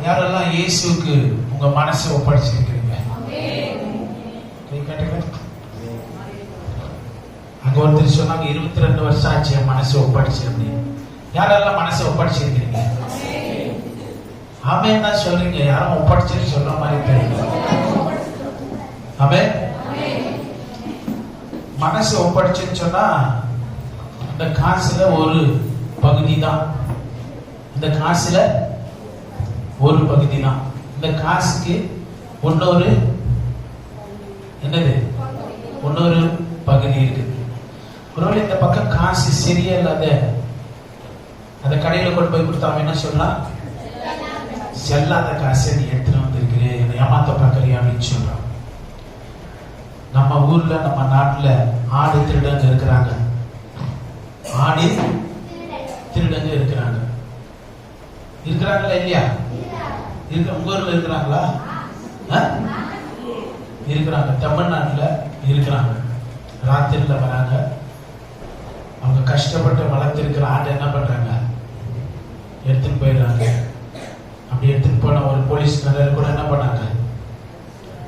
யாரெல்லாம் இயேசுவுக்கு உங்க மனசை ஒப்படைச்சிருக்கிறீங்க? அங்க ஒருத்தர் சொன்னாங்க 22 வருஷம் ஆச்சு என் மனசை ஒப்படைச்சிருந்தேன். யாரெல்லாம் மனசை ஒப்படைச்சிருக்கிறீங்க? ஆமென் தான் சொல்றீங்க. யாரும் ஒப்படைச்சு சொல்ற மாதிரி தெரியல. ஆமென். மனசை ஒப்படைச்சுன்னு சொன்னா இந்த காசுல ஒரு பகுதி தான். இந்த காசுல ஒரு பகுதி தான். இந்த காசுக்கு இன்னொரு என்னது இன்னொரு பகுதி இருக்குது. ஒருவேளை இந்த பக்கம் காசு சரியா இல்லாத அந்த கடையில கொண்டு போய் கொடுத்தா அவன் என்ன சொல்றான்? செல்லாத காசை நீ எடுத்துட்டு வந்திருக்கிறேன், என்னை ஏமாத்த பார்க்கறியா அப்படின்னு சொல்றான். நம்ம ஊர்ல நம்ம நாட்டுல ஆடு திருடங்க இருக்கிறாங்க. ஆடு திருடங்க இருக்கிறாங்க. இருக்கிறாங்களா இல்லையா? உங்க ஊர்ல இருக்கிறாங்களா? இருக்கிறாங்க. தமிழ்நாட்டுல இருக்கிறாங்க. ராத்திரில வராங்க. அவங்க கஷ்டப்பட்டு வளர்த்திருக்கிற ஆட்டை என்ன பண்றாங்க? எடுத்துட்டு போயிடுறாங்க. அப்படி எடுத்துட்டு போன ஒரு போலீஸ்காரர் கூட என்ன பண்ணாங்க?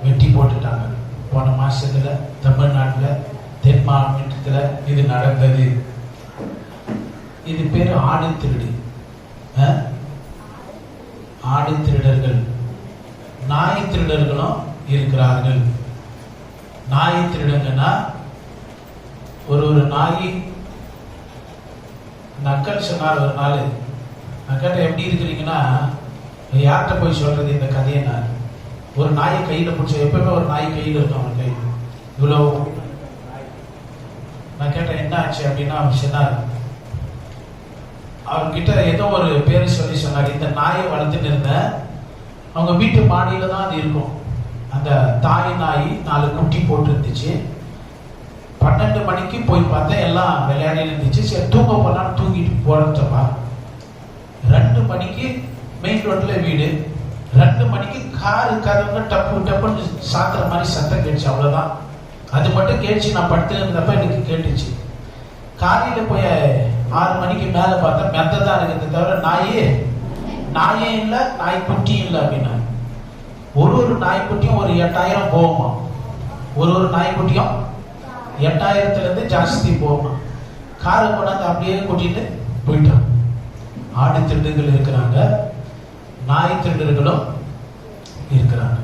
வெட்டி போட்டுட்டாங்க. போன மாசத்துல தமிழ்நாட்டுல தென் மாவட்டத்துல இது நடந்தது. இது பேரு ஆடு திருடு. ஆடு திருடர்கள். நாய் திருடர்களும் இருக்கிறார்கள். நாய் திருடங்கன்னா ஒரு நாய் நக்கல் சொன்னார் ஒரு நாள். நக்கல் எப்படி இருக்கிறீங்கன்னா யார்கிட்ட போய் சொல்றது இந்த கதையை? நான் ஒரு நாயை கையில பிடிச்ச, எப்பவுமே ஒரு நாய் கையில் இருக்கும். அவன் கையில் இவ்வளவு. நான் கேட்டேன் என்ன ஆச்சு அப்படின்னா அவர் சொன்னார், அவர்கிட்ட ஏதோ ஒரு பேரை சொல்லி சொன்னார். இந்த நாயை வளர்த்துட்டு இருந்தேன். அவங்க வீட்டு மாடியில தான் அது இருக்கும். அந்த தாய் நாய் 4 குட்டி போட்டு இருந்துச்சு. 12 மணிக்கு போய் பார்த்தா எல்லாம் விளையாடி இருந்துச்சு. சரி தூங்க போனாலும் தூங்கிட்டு போறப்பா 2 மணிக்கு மெயின் ரோட்ல வீடு. 2 மணிக்கு காரு கதவுங்க டப்பு டப்புன்னு சாத்துற மாதிரி சத்தம் கேட்டுச்சு. அவ்வளவுதான். அது மட்டும் கேட்டுச்சு. நான் படுத்து இருந்தப்ப எனக்கு கேட்டுச்சு. காலையில போய் 6 மணிக்கு மேல பார்த்தா மெத்ததான் இருக்குது தவிர நாயே இல்லை, நாய்க்குட்டியும் இல்லை அப்படின்னா. ஒரு நாய்க்குட்டியும் ஒரு 8000 போகுமா. ஒரு நாய்க்குட்டியும் 8000ல இருந்து ஜாஸ்தி போகுமா. காரை கொண்டாந்து அப்படியே கூட்டிட்டு போயிட்டான். ஆடு திருடர்கள் இருக்கிறாங்க, நாய் திருடர்களும் இருக்கிறாங்க.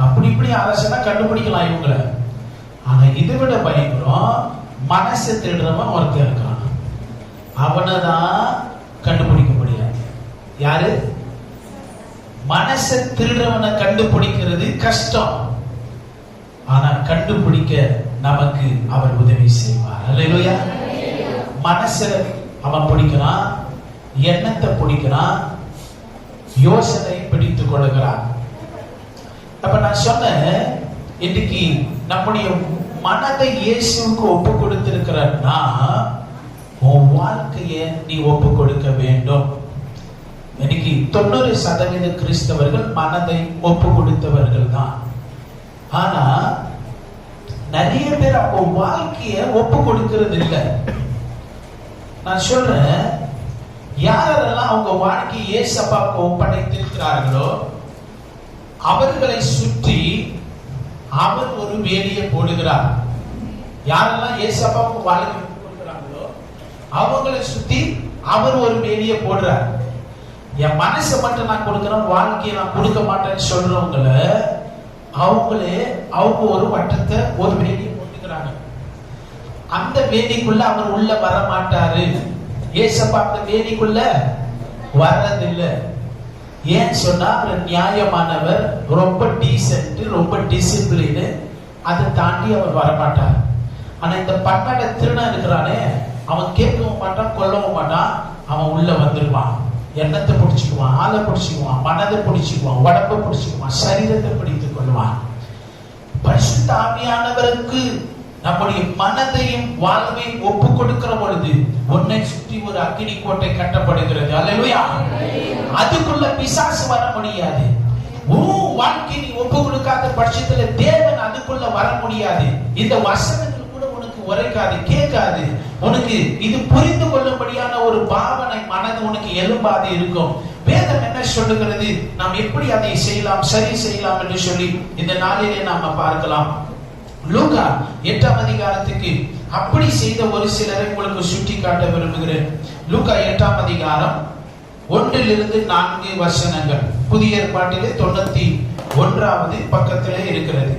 அப்படி இப்படி அரசனா கண்டுபிடிக்கலாம் இவங்களை. ஆனா இதை விட பயங்கரம் மனசை திருடுறவன் ஒருத்தர் இருக்கான். அவனைதான் கண்டுபிடிக்க முடியாது. யாரு? மனசை திருடுறவனை கண்டுபிடிக்கிறது கஷ்டம். ஆனா கண்டுபிடிக்க நமக்கு அவர் உதவி செய்வார். அல்லேலூயா. மனசை அவன் பிடிக்கிறான், எண்ணத்தை பிடிக்கிறான், யோசனை பிடித்துக் கொள்கிறான். அப்ப நான் சொன்னேன், இன்னைக்கு நம்முடைய மனதை இயேசுவுக்கு ஒப்பு கொடுத்திருக்கிறன்னா உன் வாழ்க்கைய நீ ஒப்பு கொடுக்க வேண்டும். இன்னைக்கு 90% கிறிஸ்தவர்கள் மனதை ஒப்பு கொடுத்தவர்கள் தான். ஆனா நிறைய பேர் அவங்க வாழ்க்கைய ஒப்பு கொடுக்கிறது இல்லை. நான் சொல்றேன், யாரெல்லாம் அவங்க வாழ்க்கையை இயேசப்பாவுக்கு ஒப்படைத்திருக்கிறார்களோ அவர்களை சுற்றி அவர் ஒரு வேலியை போடுகிறார். யாரெல்லாம் இயேசப்பாவுக்கு வாழ்க்கை கொடுக்கிறாங்களோ அவங்களை சுத்தி அவர் ஒரு வேலியை போடுறார். என் மனசை மட்டும் நான் கொடுக்கிறேன், வாழ்க்கையை நான் கொடுக்க மாட்டேன்னு சொல்றவங்கள அவங்க ஒரு வட்டத்தை ஒரு வேலியை போட்டுக்கிறாங்க. அந்த வேலிக்குள்ள அவர் உள்ள வர மாட்டாரு. ஏசப்பா அந்த வேலிக்குள்ள வர்றதில்லை. ஏன் சொன்னா அவர் நியாயமானவர், ரொம்ப டீசென்ட், ரொம்ப டிசிப்ளின். அதை தாண்டி அவர் வரமாட்டார். ஆனா இந்த பன்னட திருடன் இருக்கிறானே, அவன் கேட்கவும் மாட்டான், கொல்லவும் மாட்டான். அவன் உள்ள வந்துருவான். எண்ணத்தை பிடிச்சுக்குவான், ஆளை பிடிச்சுக்குவான், மனதை பிடிச்சுக்குவான், உடம்பை பிடிச்சுக்குவான், சரீரத்தை பிடித்துக் கொள்வான். பரிசுத்த ஆவியானவருக்கு நம்முடைய மனதையும் வாழ்வையும் ஒப்பு கொடுக்கிற பொழுது உன்னை சுற்றி ஒரு அக்கினி கோட்டை கட்டப்படுகிறது. அல்லேலூயா. அதுக்குள்ள பிசாசு வர முடியாது. உன் வாழ்க்கை நீ ஒப்பு கொடுக்காத பட்சத்துல தேவன் அதுக்குள்ள வர முடியாது. இந்த வசனங்கள் கூட உனக்கு உரைக்காது, கேட்காது. உனக்கு இது புரிந்து கொள்ளும்படியான ஒரு பாவனை மனது உனக்கு எழும்பாது இருக்கும். வேதம் என்ன சொல்லுகிறது, நாம் எப்படி அதை செய்யலாம், சரி செய்யலாம் என்று சொல்லி இந்த நாளிலே நாம பார்க்கலாம். லூக்கா 8ஆம் அதிகாரத்துக்கு அப்படி செய்த ஒரு சிலரை உங்களுக்கு சுட்டி காட்ட விரும்புகிறேன். லூக்கா 8ஆம் அதிகாரம் 1 - 4 வசனங்கள். புதிய ஏற்பாட்டிலே 91வது பக்கத்திலே இருக்கிறது.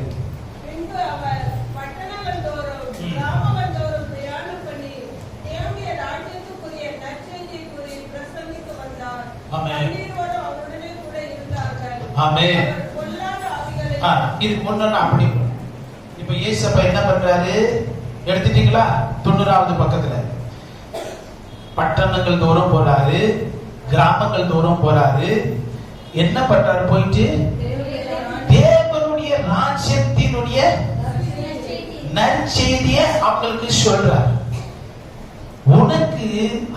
இது ஒண்ணு அப்படி. இப்ப இயேசப்பா என்ன பண்றாரு, எடுத்துட்டீங்களா? 90வது பக்கத்துல பட்டணங்கள் தோறும் போறாரு, கிராமங்கள் தோறும் போறாரு. என்ன பண்றாரு? போயிட்டு தேவனுடைய ராஜ்யத்தினுடைய நற்செய்தியை அவங்களுக்கு சொல்றார். உனக்கு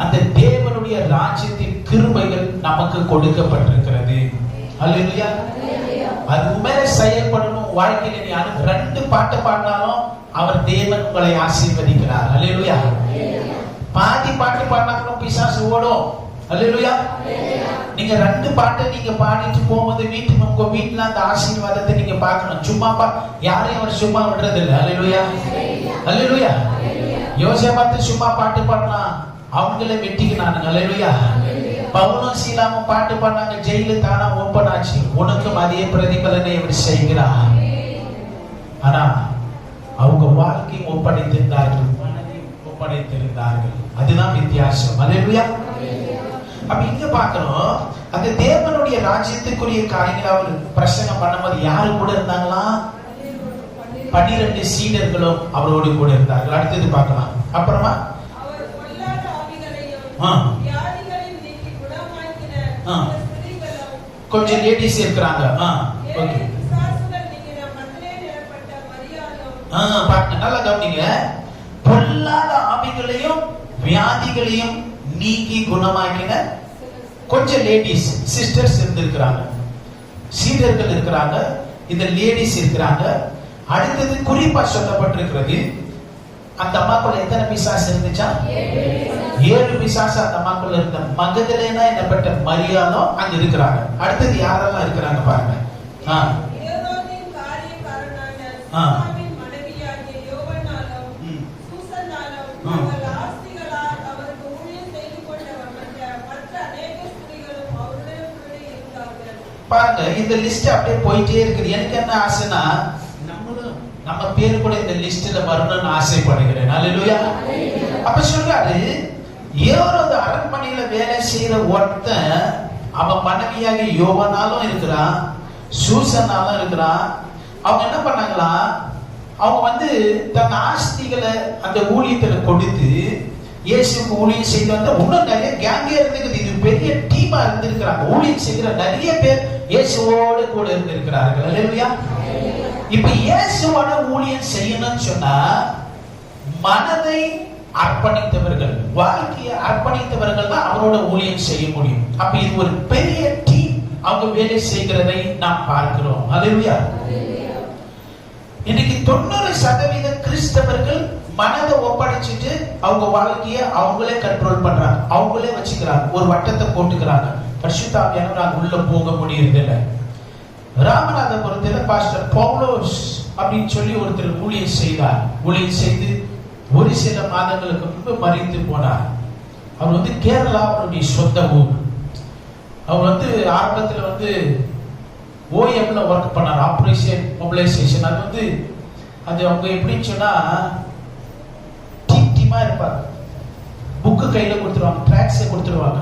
அந்த தேவனுடைய ராஜ்யத்தின் கிருபைகள் நமக்கு கொடுக்கப்பட்டிருக்கிறது. அல்லேலூயா. அது உண்மையில செயல்படணும் வாழ்க்கையில. நீ 2 பாட்டு பாடினாலும் அவர் தேவன் உங்களை ஆசீர்வதிக்கிறார். அல்லேலூயா. பாதி பாட்டு பாடினாலும் பிசாசு ஓடும். அல்லேலூயா. நீங்க 2 பாட்டை நீங்க பாடிட்டு போகும்போது வீட்டுக்கு உங்க வீட்டுல அந்த ஆசீர்வாதத்தை நீங்க பார்க்கணும். சும்மா யாரையும் அவர் சும்மா விடுறது இல்லை. அல்லேலூயா. அல்லேலூயா. யோசேப்பு சும்மா பாட்டு பாடினா அவங்களே வெட்டிக்கினாங்க. அல்லேலூயா. பவுலும் சீலாவும் பாட்டு பாடினாங்க, ஜெயிலு தானா ஓபன் ஆச்சு. உனக்கும் அதே பிரதிபலனை அவர் செய்கிறார். ஆனா அவங்க வாழ்க்கையை ஒப்படைத்திருந்தார்கள், மனதையும் ஒப்படைத்திருந்தார்கள். அதுதான் வித்தியாசம். அல்லேலூயா. அப்ப இங்க பாக்குறோம், அந்த தேவனுடைய ராஜ்யத்துக்குரிய காரியங்களை அவர் பிரசங்கம் பண்ணும்போது யாரு கூட இருந்தாங்களா? 12 சீடர்களும் அவரோடு கூட இருந்தார்கள். அடுத்தது பார்க்கலாம். அப்புறமா கொஞ்சம் லேடிஸ் இருக்கிறாங்க. நல்லா கவனிங்க. பொல்லாத ஆவிகளையும் வியாதிகளையும் நீக்கி குணமாக்கின கொஞ்சம் லேடிஸ் சிஸ்டர்ஸ் இருந்திருக்கிறாங்க, சீடர்கள் இருக்கிறாங்க, இந்த லேடிஸ் இருக்கிறாங்க. அடுத்தது குறிப்பா சொல்லப்பட்டிருக்கிறது, அந்த அம்மாக்குள்ள எத்தனை பிசாசு இருந்துச்சா? 7 பிசாசு அந்த அம்மாக்குள்ள இருந்த. மகதலேனா என்னப்பட்ட மரியாளும் அங்க இருக்கிறாங்க. அடுத்தது யாரெல்லாம் இருக்கிறாங்க பாருங்க. பாருங்க, இந்த லிஸ்ட் அப்படியே போயிட்டே இருக்குது. எனக்கு என்ன ஆசைன்னா, நம்ம பேரு கூட இந்த லிஸ்ட்ல வரணும்னு ஆசைப்படுகிறேன். அல்லேலூயா. அப்ப சொல்றாரு, ஏரோது அரண்மனையில வேலை செய்யற ஒருத்தன் அவன் மனைவியாக யோவானாலும் இருக்கிறான், சூசனாலும் இருக்கிறான். அவங்க என்ன பண்ணாங்களா, அவங்க தன் ஆஸ்திகளை அந்த ஊழியத்துல கொடுத்து இயேசுக்கு ஊழியம் செய்து வந்த இன்னும் நிறைய கேங்கே இருந்துக்குது. இது பெரிய டீமா இருந்திருக்கிறாங்க. ஊழியம் செய்கிற நிறைய பேர் இயேசுவோடு கூட இருந்திருக்கிறார்கள். அல்லேலூயா. இப்ப இயேசுவோட ஊழியம் செய்யணும்னு சொன்னா மனதை அர்ப்பணித்தவர்கள், வாழ்க்கையை அர்ப்பணித்தவர்கள் தான் அவரோட ஊழியம் செய்ய முடியும். அப்ப இது ஒரு பெரிய டீம், அவங்க வேலை செய்கிறதை நாம் பார்க்கிறோம். அல்லேலூயா. இன்னைக்கு 90% கிறிஸ்தவர்கள் மனதை ஒப்படைச்சிட்டு அவங்க வாழ்க்கையை அவங்களே கண்ட்ரோல் பண்றாங்க, அவங்களே வச்சுக்கிறாங்க, ஒரு வட்டத்தை போட்டுக்கிறாங்க. பரிசுத்த ஆவியானவர் உள்ள போக முடியறதில்லை. ராமநாதபுரத்தில் பாஸ்டர் பவுலோஸ் அப்படின்னு சொல்லி ஒருத்தர் ஊழியம் செய்தார். ஊழியம் செய்து ஒரு சில மாதங்களுக்கு முன்பு மறித்து போனார். அவர் கேரளா அவருடைய சொந்த ஊர். அவர் ஆரம்பத்தில் ஓஎம்ல ஒர்க் பண்ணார், ஆபரேஷன் மொபிலைசேஷன். அது அவங்க எப்படின்னு சொன்னா டீமா இருப்பாங்க. புக்கு கையில கொடுத்துருவாங்க, ட்ராக்ஸை கொடுத்துருவாங்க,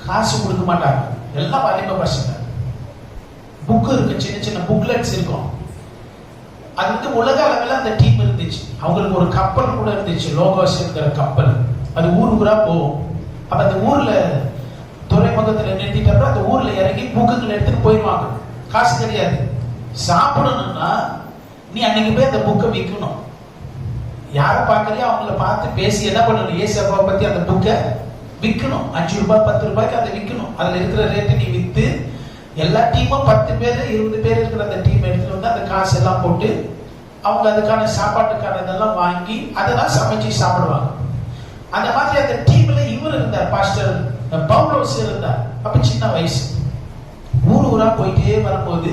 காசு கொடுக்க மாட்டாங்க. எல்லாம் வாலிப பசங்க. புக்கு இருக்கு, சின்ன சின்ன புக்லெட்ஸ் இருக்கும். அது உலக அளவில் அந்த டீம் இருந்துச்சு. அவங்களுக்கு ஒரு கப்பல் கூட இருந்துச்சு, லோகோஸ் இருக்கிற கப்பல். அது ஊர் ஊரா போகும். அப்ப அந்த ஊர்ல துறைமுகத்துல நிறுத்திட்டப்ப அந்த ஊர்ல இறங்கி புக்குகளை எடுத்துட்டு போயிடுவாங்க. காசு கிடையாது. சாப்பிடணும்னா நீ அன்னைக்கு போய் அந்த புக்கை விற்கணும். யாரை பார்க்கலையோ அவங்கள பார்த்து பேசி என்ன பண்ணணும், ஏசப்பா பத்தி அந்த புக்கை விற்கணும். 5 ரூபாய் 10 ரூபாய்க்கு அதை விற்கணும். அதுல இருக்கிற ரேட்டு நீ வித்து எல்லா டீமும் 10 பேர் 20 பேர் இருக்கிற அந்த டீம் எடுத்துட்டு அந்த காசு எல்லாம் போட்டு அவங்க அதுக்கான சாப்பாட்டுக்கான இதெல்லாம் வாங்கி அதெல்லாம் சமைச்சு சாப்பிடுவாங்க. அந்த மாதிரி அந்த டீம்ல இவர் இருந்தார், பாஸ்டர் பவுலோஸ் இருந்தார். அப்ப சின்ன வயசு, ஊரா போயிட்டே வரும்போது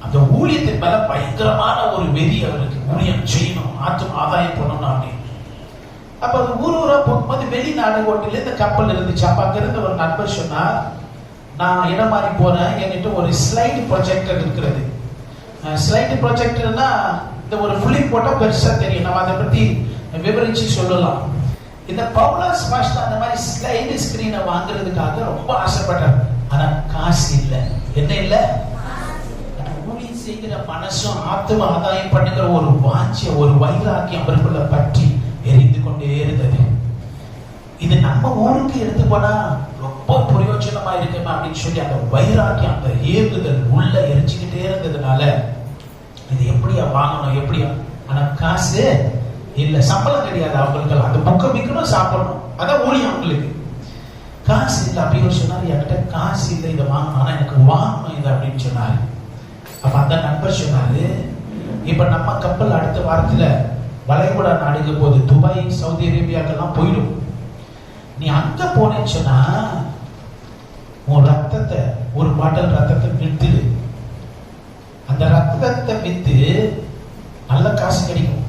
அந்த ஊழியத்தின் மேல பயங்கரமான ஒரு வெறி அவருக்கு. ஊழியம் செய்யணும், ஆதாயம் பண்ணணும் அப்படின்னு. அப்ப அது ஊரா போகும்போது வெளிநாடு ஓட்டில இந்த கப்பல் இருந்துச்சு. அப்ப அங்க இருந்த ஒரு நண்பர் சொன்னார், நான் இடம் மாறி போறேன், என்கிட்ட ஒரு ஸ்லைடு ப்ரொஜெக்டர் இருக்கிறது. ஸ்லைடு ப்ரொஜெக்டர்னா இந்த ஒரு புள்ளிங் போட்டா பெருசா தெரியும், நம்ம அதை பத்தி விவரிச்சு சொல்லலாம். இந்த பவுலோஸ் பாஸ்டர் அந்த மாதிரி ஸ்லைடு ஸ்கிரீனை வாங்குறதுக்காக ரொம்ப ஆசைப்பட்டார். ஆனா காசு இல்லை. என்ன இல்லை? ஊழியம் செய்கிற மனசும் ஆத்தும ஆதாயம் பண்ணுகிற ஒரு வாஞ்சிய, ஒரு வைராக்கியம் அவருக்குள்ள பற்றி எரிந்து கொண்டே இருந்தது. இது நம்ம ஊருக்கு எடுத்து போனா ரொம்ப பிரயோஜனமா இருக்குமா அப்படின்னு சொல்லி அந்த வைராக்கியம், அந்த ஏவுதல் உள்ள எரிச்சுக்கிட்டே இருந்ததுனால இது எப்படியா வாங்கணும், எப்படியா? ஆனா காசு இல்ல, சம்பளம் கிடையாது அவங்களுக்கு. அந்த புக்கை விற்கணும், சாப்பிடணும், அதான் ஊழியம் அவங்களுக்கு. காசு இல்லை. அப்படி சொன்னார், என்கிட்ட காசு இல்லை இதை வாங்கணும், ஆனா எனக்கு வாங்கணும் இது அப்படின்னு சொன்னாரு. அப்ப அந்த நண்பர் சொன்னாரு, இப்ப நம்ம கப்பல் அடுத்த வாரத்துல வளைகுடா நாடுக்கு போகுது, துபாய், சவுதி அரேபியாக்கெல்லாம் போயிடும். நீ அங்க போனேன்னு சொன்னா உன் ரத்தத்தை, ஒரு பாட்டில் ரத்தத்தை வித்துடு. அந்த ரத்தத்தை வித்து நல்ல காசு கிடைக்கும்.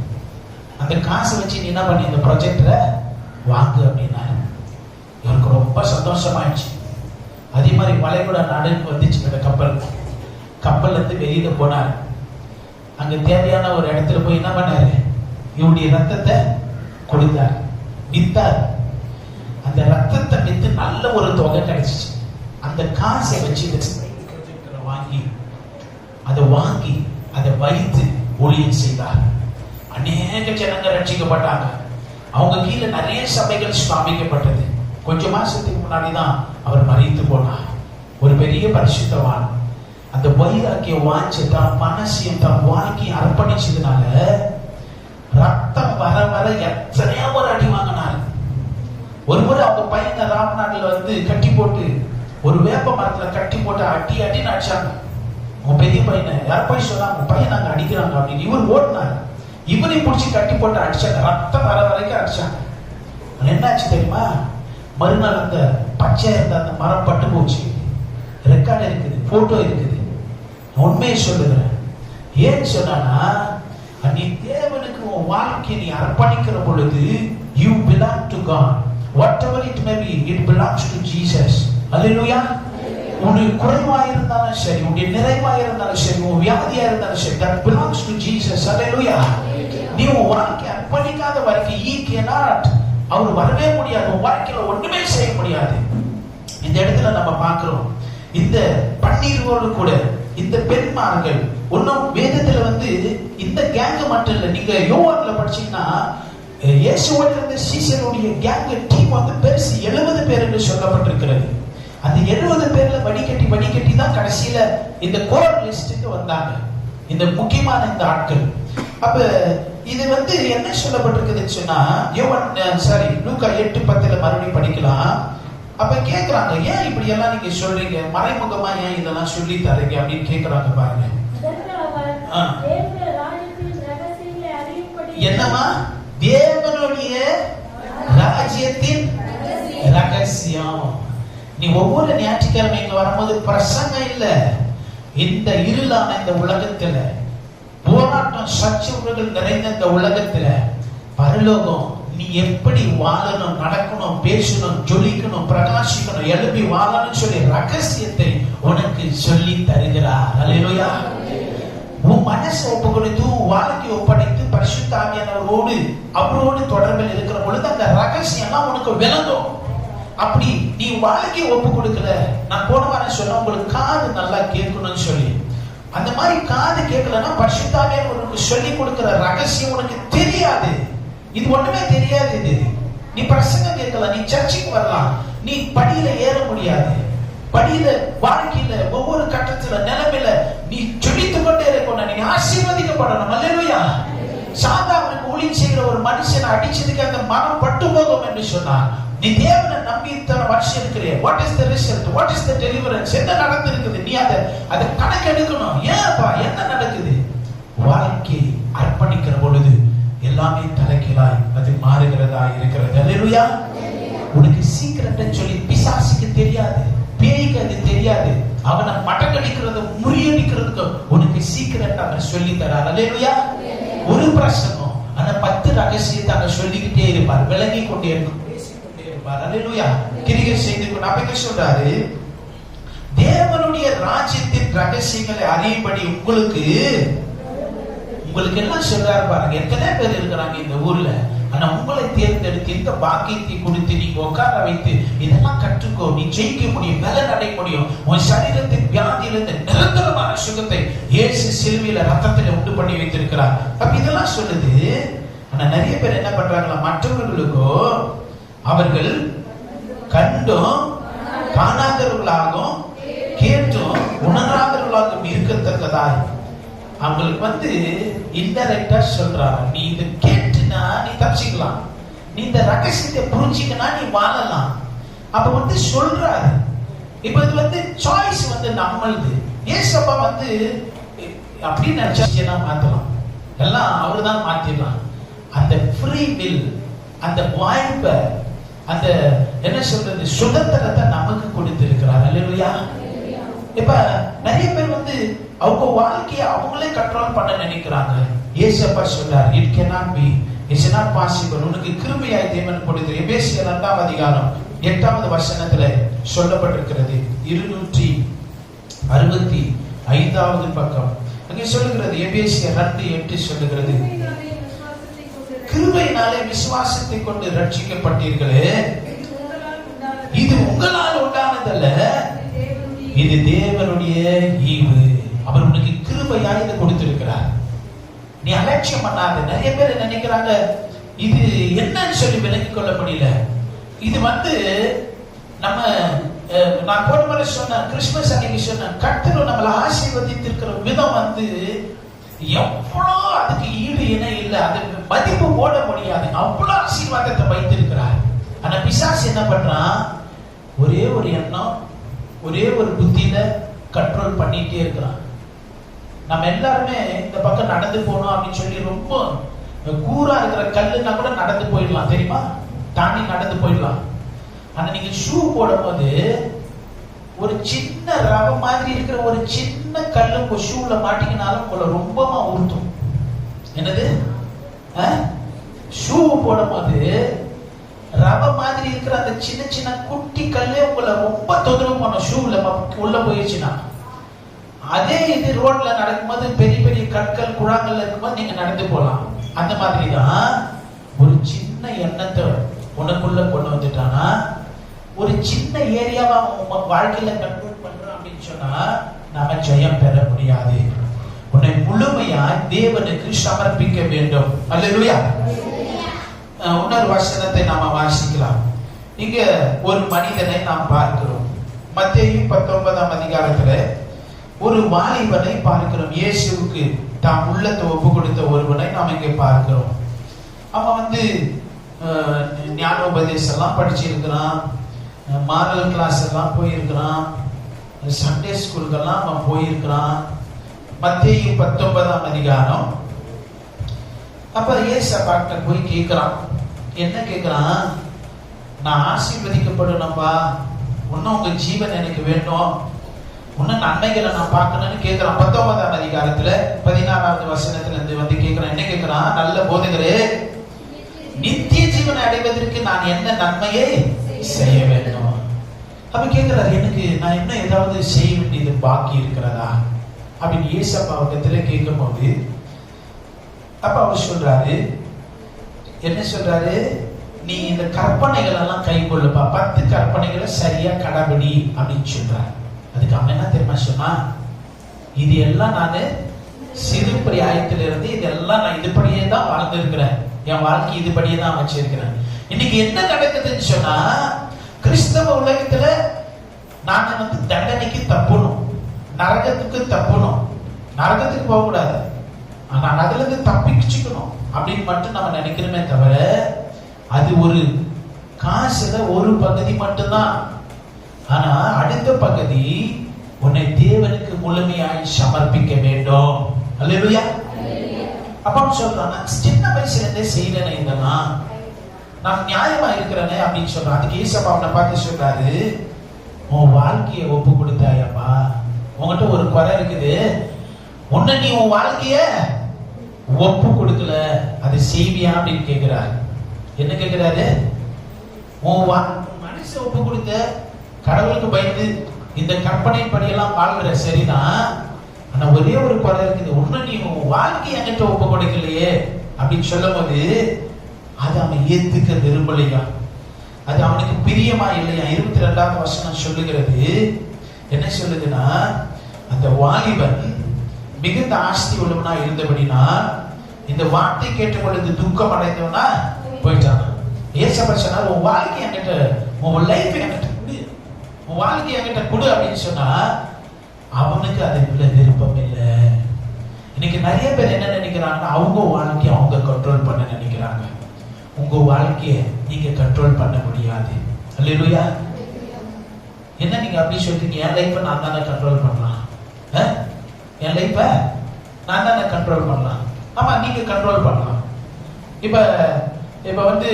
அந்த காசு வச்சு நீ என்ன பண்ணி இந்த ப்ராஜெக்டரை வாங்கு அப்படின்னாரு. இவருக்கு ரொம்ப சந்தோஷமாயிடுச்சு. அதே மாதிரி வளைகுடா நாடுக்கு வந்துச்சு இந்த கப்பல்ல இருந்து வெளியில போனார். அங்க தேவையான ஒரு இடத்துல போய் என்ன பண்ணாரு, இவருடைய ரத்தத்தை கொடுத்தார், வித்தார். அந்த ரத்தத்தை வித்து நல்ல ஒரு தொகை கிடைச்சிச்சு. அந்த காசை வச்சு வாங்கி அதை வைத்து ஊழியம் செய்தார். அநேக ஜனங்க ரட்சிக்கப்பட்டாங்க. அவங்க கீழே நிறைய சபைகள் ஸ்தாபிக்கப்பட்டது. கொஞ்ச மாசத்துக்கு முன்னாடிதான் அவர் மரித்து போனார். ஒரு பெரிய பரிசுத்தவான். அந்த வைராக்கிய வாஞ்சி தான் மனசையும் தான் வாழ்க்கையை அர்ப்பணிச்சதுனால ரத்தம் வர வர எத்தனையோ ஒரு அடி வாங்கினார். ஒருமுறை அவங்க பையனை ராமநாடுல வந்து கட்டி போட்டு, ஒரு வேப்ப மரத்துல கட்டி போட்டு அடி அடின்னு அடிச்சாங்க. உன் பெரிய பையனை யார் போய் சொன்னாங்க, உன் பையன் நாங்க அடிக்கிறாங்க அப்படின்னு. இவர் ஓடினார், இவரையும் பிடிச்சி கட்டி போட்டு அடிச்சாங்க. ரத்தம் வர வரைக்கும் அடிச்சாங்க. என்னாச்சு தெரியுமா? மறுநாள் அந்த பச்சையா இருந்த அந்த மரம் பட்டு போச்சு. ரெக்கார்டு இருக்குது, போட்டோ இருக்குது. உண்மையை சொல்லுகிறேன். ஏன்னு சொன்னா, நீ தேவனுக்கு உன் வாழ்க்கையை நீ அர்ப்பணிக்கிற பொழுது you belong to God. Whatever it may be, it belongs to Jesus. Hallelujah. உன்னுடைய குறைவா இருந்தாலும் சரி, உன்னுடைய நிறைவா இருந்தாலும் சரி, உன் வியாதியா இருந்தாலும் சரி, that belongs to Jesus. Hallelujah. நீ உன் வாழ்க்கையை அர்ப்பணிக்காத வரைக்கும் he cannot, அவர் வரவே முடியாது. உன் வாழ்க்கையில ஒண்ணுமே செய்ய முடியாது. இந்த இடத்துல நம்ம பார்க்கிறோம், இந்த பன்னீரோடு கூட இந்த பெண்மார்கள் ஒன்னும் வேதத்துல வந்து இந்த கேங் மட்டும் இல்ல. நீங்க யோவான்ல படிச்சீங்கன்னா இயேசுவோட இருந்த சீசருடைய கேங் டீம் வந்து பெருசு 70 பேர் என்று சொல்லப்பட்டிருக்கிறது. அந்த 70 பேர்ல வடிகட்டி தான் கடைசியில இந்த கோர் லிஸ்டுக்கு வந்தாங்க, இந்த முக்கியமான இந்த ஆட்கள். அப்ப இது வந்து என்ன சொல்லப்பட்டிருக்குதுன்னு சொன்னா, லூக்கா 8:10 மறுபடியும் படிக்கலாம். அப்ப கேக்குறாங்க, ஏன் இப்படி எல்லாம் நீங்க சொல்றீங்க, மறைமுகமா ஏன் இதெல்லாம் சொல்லி தரீங்க அப்படின்னு கேக்குறாங்க. பாருங்க, என்னமா தேவனுடைய ராஜ்யத்தின் ரகசியம். நீ ஒவ்வொரு ஞாயிற்றுக்கிழமை இங்க வரும்போது பிரசங்கம் இல்ல, இந்த இருளான இந்த உலகத்துல, போராட்டம் சச்சரவுகள் நிறைந்த இந்த உலகத்துல பரலோகம் நீ எப்படி வாழணும், நடக்கணும், பேசணும், ஜொலிக்கணும், பிரகாசிக்கணும், எழுப்பி வாழணும் சொல்லி ரகசியத்தை உனக்கு சொல்லி தருகிறார். அல்லேலூயா. உன் மனசை ஒப்பு கொடுத்து வாழ்க்கை ஒப்படைத்து பரிசுத்த ஆவியானவரோடு அவரோடு தொடர்பில் இருக்கிற பொழுது அந்த ரகசியம்லாம் உனக்கு விளங்கும். அப்படி நீ வாழ்க்கையை ஒப்பு கொடுக்கல, நான் போன வாரம் சொன்ன உங்களுக்கு காது நல்லா கேட்கணும்னு சொல்லி, அந்த மாதிரி காது கேட்கலன்னா பரிசுத்த ஆவியானவருக்கு சொல்லி கொடுக்கிற ரகசியம் உனக்கு தெரியாது. இது ஒண்ணுமே தெரியாது. இது நீ பிரசங்கம் கேட்கலாம், நீ சர்ச்சுக்கு வரலாம், நீ படியில ஏற முடியாது. படியில வாழ்க்கையில ஒவ்வொரு கட்டத்துல நிலைமையில நீ ஜொலித்து கொண்டே இருக்கணும், நீ ஆசீர்வதிக்கப்படணும். அல்லேலூயா. சாதாரண ஊழியம் செய்கிற ஒரு மனுஷனை அடிச்சதுக்கு அந்த மனம் பட்டு போகும் என்று சொன்னார். நீ தேவனை நம்பி இத்தனை வருஷம் இருக்கிறே, what is the result, what is the deliverance, என்ன நடந்திருக்குது, நீ அதை கணக்கு எடுக்கணும். ஏன்பா என்ன நடக்குது? வாழ்க்கை அர்ப்பணிக்கிற பொழுது எல்லாமே தலைகீழாய் அது மாறுகிறதா இருக்கிறது. அல்லேலூயா. உனக்கு சீக்கிரத்தை சொல்லி பிசாசுக்கு தெரியாது, பேய்க்கு அது தெரியாது. அவனை மடங்கடிக்கிறது முறியடிக்கிறதுக்கு உனக்கு சீக்கிரத்தை அவன் சொல்லி தரார். அல்லேலூயா. ஒரு பிரசங்கம் ஆனா 10 ரகசியத்தை அவன் சொல்லிக்கிட்டே இருப்பார், விளங்கி கொண்டே இருக்கும், பேசிக்கொண்டே இருப்பார். அல்லேலூயா. கிரியை செய்து கொண்டு அப்ப சொல்றாரு, தேவனுடைய ராஜ்யத்தின் ரகசியங்களை அறியும்படி உங்களுக்கு எல்லாம் சொல்றாரு பாருங்க. எத்தனை பேர் இருக்கிறாங்க இந்த ஊர்ல, ஆனா உங்களை தேர்ந்தெடுத்து இந்த பாக்கியத்தை கொடுத்து நீங்க உட்கார வைத்து இதெல்லாம் கற்றுக்கோ, நீ ஜெயிக்க முடியும், பலன் அடைய முடியும், உன் சரீரத்தின் வியாதியிலிருந்து நிரந்தரமான சுகத்தை இயேசு சிலுவையில ரத்தத்துல உண்டு பண்ணி வைத்திருக்கிறார். அப்ப இதெல்லாம் சொல்லுது. ஆனா நிறைய பேர் என்ன பண்றாங்களா, மற்றவர்களுக்கோ அவர்கள் கண்டும் காணாதவர்களாகவும் கேட்டும் உணராதவர்களாகவும் இருக்கத்தக்கதாய் அவங்களுக்கு இன்டைரக்டா சொல்றாங்க, நீ இதை கேட்டுனா நீ தப்பிச்சுக்கலாம், நீ இந்த ரகசியத்தை புரிஞ்சிக்கனா நீ வாழலாம். அப்ப சொல்றாரு. இப்ப இது சாய்ஸ் நம்மளுது. ஏசப்பா அப்படின்னு நினைச்சா மாத்தலாம், எல்லாம் அவருதான் மாத்திடலாம். அந்த ஃப்ரீ வில், அந்த வாய்ப்பை, அந்த என்ன சொல்றது சுதந்திரத்தை நமக்கு கொடுத்திருக்கிறார். அல்லேலூயா. இப்ப நிறைய பேர் அவங்க வாழ்க்கையை அவங்களே கண்ட்ரோல் பண்ண நினைக்கிறாங்க. ஏசப்பா சொல்றார், it cannot be, it's not possible. உனக்கு கிருபையாய் தேவன் கொடுத்து எபேசியர் 2ஆம் அதிகாரம் 8வது வசனத்துல சொல்லப்பட்டிருக்கிறது. 265வது பக்கம் அங்கே சொல்லுகிறது. எபேசியர் 2:8 சொல்லுகிறது, கிருபையினாலே விசுவாசத்தை கொண்டு ரட்சிக்கப்பட்டீர்களே, இது உங்களால் உண்டானதல்ல, இது தேவனுடைய ஈவு. அவர் உனக்கு கிருபையாக இதை கொடுத்திருக்கிறார். நீ அலட்சியம் பண்ணாத. நிறைய பேர் நினைக்கிறாங்க இது என்னன்னு சொல்லி விளங்கிக் கொள்ள முடியல. இது நம்ம நான் போன முறை சொன்னேன், கிறிஸ்துமஸ் அன்னைக்கு சொன்னேன், கர்த்தர் நம்மளை ஆசீர்வதித்திருக்கிற விதம் எவ்வளோ அதுக்கு ஈடு இணை இல்லை, அது மதிப்பு போட முடியாது. அவ்வளவு ஆசீர்வாதத்தை வைத்திருக்கிறார். ஆனா பிசாசு என்ன பண்றான், ஒரே ஒரு எண்ணம், ஒரே ஒரு புத்தியில கண்ட்ரோல் பண்ணிட்டே இருக்கிறான். நம்ம எல்லாருமே இந்த பக்கம் நடந்து போனோம் அப்படின்னு சொல்லி ரொம்ப கூரா இருக்கிற கல்லுன்னா கூட நடந்து போயிடலாம், தெரியுமா, தாண்டி நடந்து போயிடலாம். ஆனா நீங்க ஷூ போடும் போது ஒரு சின்ன ரவ மாதிரி இருக்கிற ஒரு சின்ன கல்லு உங்க ஷூல மாட்டிக்கினாலும் உங்களை ரொம்பமா உறுத்தும். என்னது, ஷூ போடும் போது ரவ மாதிரி இருக்கிற அந்த சின்ன சின்ன குட்டி கல்லே உங்களை ரொம்ப தொந்தரவு பண்ணும் ஷூல உள்ள போயிடுச்சுன்னா. அதே இது ரோட்ல நடக்கும்போது பெரிய பெரிய கற்கள் குழாங்கல்ல இருக்கும்போது நீங்க நடந்து போகலாம். அந்த மாதிரி தான் ஒரு சின்ன எண்ணத்தை உனக்குள்ள கொண்டு வந்துட்டானா, ஒரு சின்ன ஏரியாவா வாழ்க்கையில கண்ட்ரோல் பண்றோம் அப்படின்னு சொன்னா நாம ஜெயம் பெற முடியாது. உன்னை முழுமையா தேவனுக்கு சமர்ப்பிக்க வேண்டும். அல்லேலூயா. இன்னொரு வசனத்தை நாம வாசிக்கலாம். இங்க ஒரு மனிதனை நாம் பார்க்கிறோம். மத்தேயு 19ஆம் அதிகாரத்துல ஒரு வாலிபனை பார்க்கிறோம். இயேசுவுக்கு தாம் உள்ளத்தை ஒப்பு கொடுத்த ஒருவனை நாம் இங்கே பார்க்கிறோம். அவன் ஞானோபதேசம் எல்லாம் படிச்சிருக்கிறான், மாரல் கிளாஸ் எல்லாம் போயிருக்கிறான், சண்டே ஸ்கூலுக்கெல்லாம் அவன் போயிருக்கிறான். மத்தேயு 19ஆம் அதிகாரம். அப்ப இயேசுவாட்ட போய் கேட்கிறான். என்ன கேட்கிறான், நான் ஆசீர்வதிக்கப்படணும்பா, இன்னும் உங்க ஜீவன் எனக்கு வேண்டும், இன்னும் நன்மைகளை நான் பார்க்கணும்னு கேட்கிறான். 19ஆம் அதிகாரத்துல 16வது வசனத்துல இருந்து கேட்கிறான். என்ன கேட்கிறான், நல்ல போதகரே, நித்திய ஜீவனை அடைவதற்கு நான் என்ன நன்மையை செய்ய வேண்டும்? அப்ப கேட்கிறாரு, எனக்கு நான் என்ன ஏதாவது செய்ய வேண்டியது பாக்கி இருக்கிறதா அப்படின்னு இயேசப்பா அவரிடத்துல கேட்கும் போது அப்ப அவர் சொல்றாரு, என்ன சொல்றாரு, நீ இந்த கற்பனைகள் எல்லாம் கை கொள்ளுப்பா, 10 கற்பனைகளை சரியா கடைபிடி அப்படின்னு சொல்றாரு. அதுக்கு அவன் என்ன தெரியுமா சொன்னா, இது எல்லாம் நானு சிறு பிராயத்தில இருந்து இதெல்லாம் நான் இதுபடியே தான் வாழ்ந்து இருக்கிறேன், என் வாழ்க்கை இதுபடியே தான் வச்சிருக்கிறேன். இன்னைக்கு என்ன நடக்குதுன்னு சொன்னா, கிறிஸ்தவ உலகத்துல நாங்க தண்டனைக்கு தப்பணும், நரகத்துக்கு தப்பணும், நரகத்துக்கு போக கூடாது, ஆனா அதுல இருந்து தப்பிச்சுக்கணும் அப்படின்னு மட்டும் நம்ம நினைக்கிறோமே தவிர, அது ஒரு காசுல ஒரு பகுதி மட்டும்தான். ஆனா அடுத்த பகுதி, உன்னை தேவனுக்கு முழுமையாய் சமர்ப்பிக்க வேண்டும். அல்லேலூயா. அப்ப அவன் சொல்றான், சின்ன வயசுல இருந்தே செய்யறேனே இதெல்லாம், நான் நியாயமா இருக்கிறேனே அப்படின்னு சொல்றான். அதுக்கு ஏசப்பா அவனை பார்த்து சொல்றாரு, உன் வாழ்க்கையை ஒப்பு கொடுத்தாயப்பா, உன்கிட்ட ஒரு குறை இருக்குது, உன்னை நீ உன் வாழ்க்கைய ஒப்பு கொடுக்கல, அதை செய்வியா அப்படின்னு கேட்கிறாரு. என்ன கேட்கிறாரு? உன் மனச ஒப்பு கொடுத்த, கடவுளுக்கு பயந்து இந்த கற்பனை படியெல்லாம் வாழ்கிற சரிதான், ஆனா ஒரே ஒரு குறை இருக்குது, உன்னை நீ உன் வாழ்க்கையை என்கிட்ட ஒப்பு கொடுக்கலையே அப்படின்னு சொல்லும் போது அது அவன் ஏத்துக்க விரும்பலையா, அது அவனுக்கு பிரியமா இல்லையா. 22வது வசனம் சொல்லுகிறது, என்ன சொல்லுதுன்னா, அந்த வாலிபன் மிகுந்த ஆஸ்தி உள்ளவனா இருந்தபடினா இந்த வார்த்தை கேட்ட பொழுது துக்கம் அடைந்தவனா போயிட்டான். ஏசப்பா சொன்னார், உன் வாழ்க்கை என்கிட்ட, உன் லைஃப் என்கிட்ட கொடு, உன் வாழ்க்கை என்கிட்ட கொடு அப்படின்னு சொன்னா அவனுக்கு அதுக்குள்ள விருப்பம் இல்லை. இன்னைக்கு நிறைய பேர் என்ன நினைக்கிறாங்கன்னா, அவங்க வாழ்க்கையை அவங்க கண்ட்ரோல் பண்ண நினைக்கிறாங்க. உங்க வாழ்க்கையை நீங்க கண்ட்ரோல் பண்ண முடியாது. அல்லேலூயா. என்ன நீங்க அப்படி சொல்றீங்க? என் லைஃபை நான் தானே கண்ட்ரோல் பண்ணலாம், என் லைஃபை நான் தானே கண்ட்ரோல் பண்ணலாம். ஆமா, நீங்க கண்ட்ரோல் பண்ணலாம். இப்ப வந்து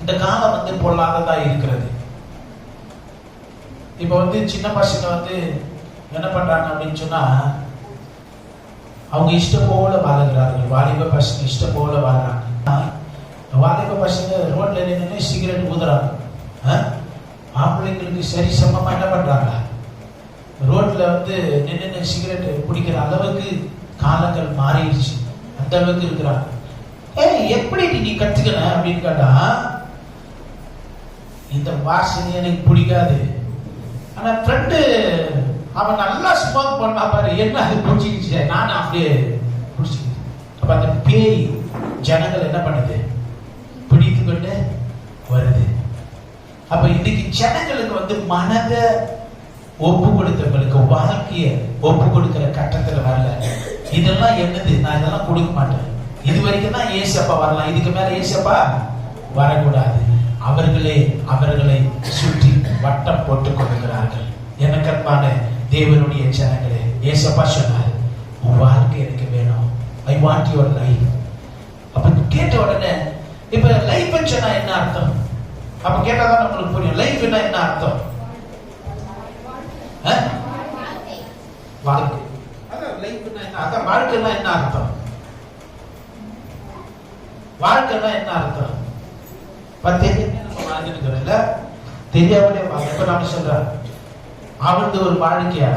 இந்த காலம் வந்து பொல்லாததா இருக்கிறது. இப்ப வந்து சின்ன பசங்க வந்து என்ன பண்றாங்க அப்படின்னு சொன்னா, அவங்க இஷ்டம் போல வாழுகிறார்கள். வாலிப பசங்க இஷ்டம் போல வாழ்றாங்க. வாலிப பசங்க ரோட்ல நின்று சிகரெட் ஊதுறாங்க. ஆம்பளைங்களுக்கு சரி சமமா என்ன பண்றாங்க, ரோட்ல வந்து நின்று சிகரெட் குடிக்கிற அளவுக்கு காலங்கள் மாறிடுச்சு. அந்த அளவுக்கு இருக்கிறாங்க. எப்படி நீ கத்துக்கணும் அப்படின்னு கேட்டா, இந்த வாசனை எனக்கு பிடிக்காது, ஆனா ஃப்ரெண்டு அவன் நல்லா ஸ்மோக் பண்ணா பாரு, என்ன அது பிடிச்சிக்கிச்சு, நானும் அப்படியே பிடிச்சிக்கிச்சு. அப்ப அந்த பேய் ஜனங்கள் என்ன பண்ணுது, பிடித்து கொண்டு வருது. அப்ப இன்னைக்கு ஜனங்களுக்கு வந்து மனதை ஒப்பு கொடுத்தவங்களுக்கு வாழ்க்கைய ஒப்பு கொடுக்கிற கட்டத்துல வரல. இதெல்லாம் என்னது, நான் இதெல்லாம் கொடுக்க மாட்டேன், இது வரைக்கும் தான் ஏசப்பா வரலாம், இதுக்கு மேல ஏசப்பா வரக்கூடாது. அவர்களை சுற்றி வட்டம் போட்டுக் கொள்கிறார்கள். எனக்கு அன்பான தேவனுடைய ஜனங்களே, ஏசப்பா சொன்னார், உன் வாழ்க்கை எனக்கு வேணும், ஐ வாண்ட் யுவர் லைஃப். அப்ப கேட்ட உடனே, இப்ப லைஃப் சொன்னா என்ன அர்த்தம்? அப்ப கேட்டாதான் நம்மளுக்கு புரியும். லைஃப் என்ன அர்த்தம்? வாழ்க்கை. அதான் லைஃப் என்ன, அதான் வாழ்க்கைன்னா என்ன அர்த்தம்? வாழ்க்கைன்னா என்ன அர்த்தம்? வாழ்ந்துருக்கிறோம்ல, தெரியாமலே இப்ப நம்ம சொல்றோம், அவனுக்கு ஒரு வாழ்க்கையா